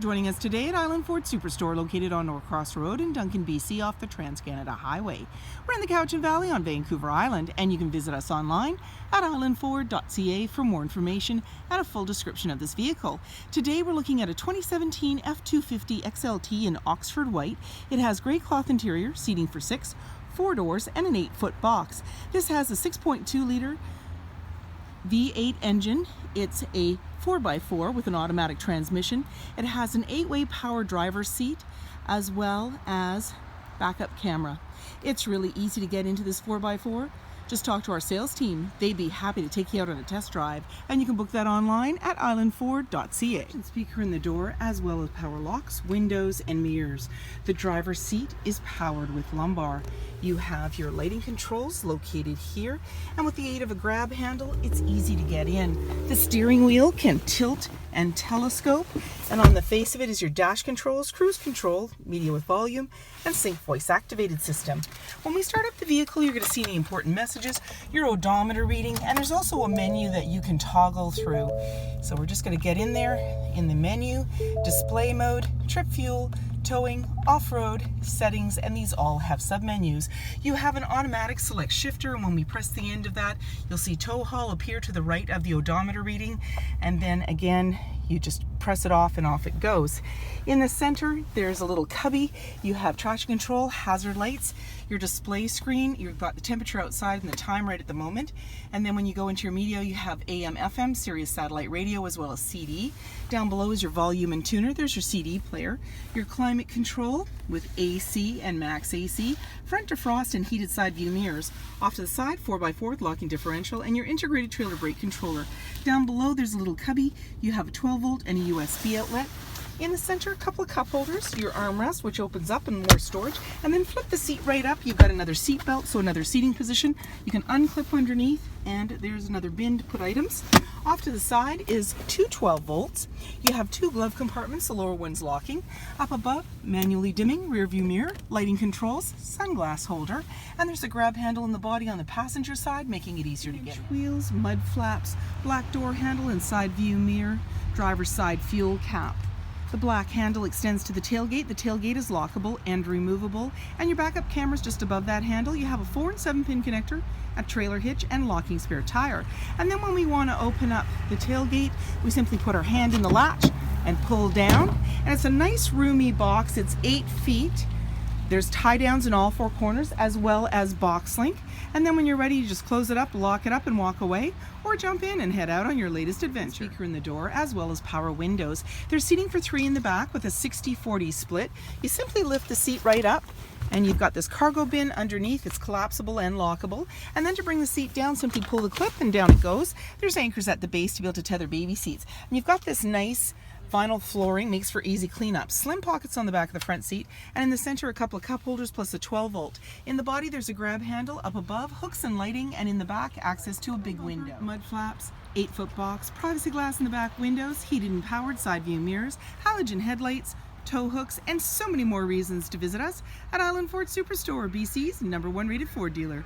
Joining us today at Island Ford Superstore, located on Norcross Road in Duncan, BC, off the Trans-Canada Highway. We're in the Cowichan Valley on Vancouver Island, and you can visit us online at islandford.ca for more information and a full description of this vehicle. Today we're looking at a 2017 F-250 XLT in Oxford White. It has grey cloth interior, seating for 6, 4 doors, and an 8-foot box. This has a 6.2-liter V8 engine. It's a 4x4 with an automatic transmission. It has an 8-way power driver's seat as well as backup camera. It's really easy to get into this 4x4. Just talk to our sales team. They'd be happy to take you out on a test drive, and you can book that online at islandford.ca. Speaker in the door as well as power locks, windows, and mirrors. The driver's seat is powered with lumbar. You have your lighting controls located here, and with the aid of a grab handle, it's easy to get in. The steering wheel can tilt and telescope, and on the face of it is your dash controls, cruise control, media with volume, and sync voice activated system. When we start up the vehicle, you're going to see the important messages, your odometer reading, and there's also a menu that you can toggle through. So we're just going to get in there in the menu, display mode, trip fuel, towing, off-road, settings, and these all have sub-menus. You have an automatic select shifter, and when we press the end of that, you'll see tow haul appear to the right of the odometer reading, and then again, you just press it off and off it goes. In the center, there's a little cubby. You have traction control, hazard lights, your display screen, you've got the temperature outside and the time right at the moment. And then when you go into your media, you have AM, FM, Sirius satellite radio, as well as CD. Down below is your volume and tuner. There's your CD player. Your climate control with AC and max AC, front defrost and heated side view mirrors. Off to the side, 4x4 with locking differential, and your integrated trailer brake controller. Down below, there's a little cubby. You have a 12-volt and a USB outlet. In the center, a couple of cup holders, your armrest, which opens up and more storage, and then flip the seat right up. You've got another seat belt, so another seating position. You can unclip underneath, and there's another bin to put items. Off to the side is two 12 volts. You have two glove compartments, the lower one's locking. Up above, manually dimming, rear view mirror, lighting controls, sunglass holder, and there's a grab handle in the body on the passenger side, making it easier to get. Wheels, mud flaps, black door handle and side view mirror, driver's side fuel cap. The black handle extends to the tailgate. The tailgate is lockable and removable, and your backup camera is just above that handle. You have a 4 and 7 pin connector, a trailer hitch, and locking spare tire. And then when we want to open up the tailgate, we simply put our hand in the latch and pull down. And it's a nice roomy box. It's 8 feet. There's tie downs in all 4 corners as well as box link. And then when you're ready, you just close it up, lock it up, and walk away, or jump in and head out on your latest adventure. Speaker in the door as well as power windows. There's seating for 3 in the back with a 60-40 split. You simply lift the seat right up, and you've got this cargo bin underneath. It's collapsible and lockable. And then to bring the seat down, simply pull the clip and down it goes. There's anchors at the base to be able to tether baby seats. And you've got this nice vinyl flooring, makes for easy cleanup. Slim pockets on the back of the front seat, and in the center a couple of cup holders plus a 12-volt. In the body there's a grab handle. Up above, hooks and lighting, and in the back access to a big window. Mud flaps, 8-foot box, privacy glass in the back windows, heated and powered side view mirrors, halogen headlights, tow hooks, and so many more reasons to visit us at Island Ford Superstore, BC's #1 rated Ford dealer.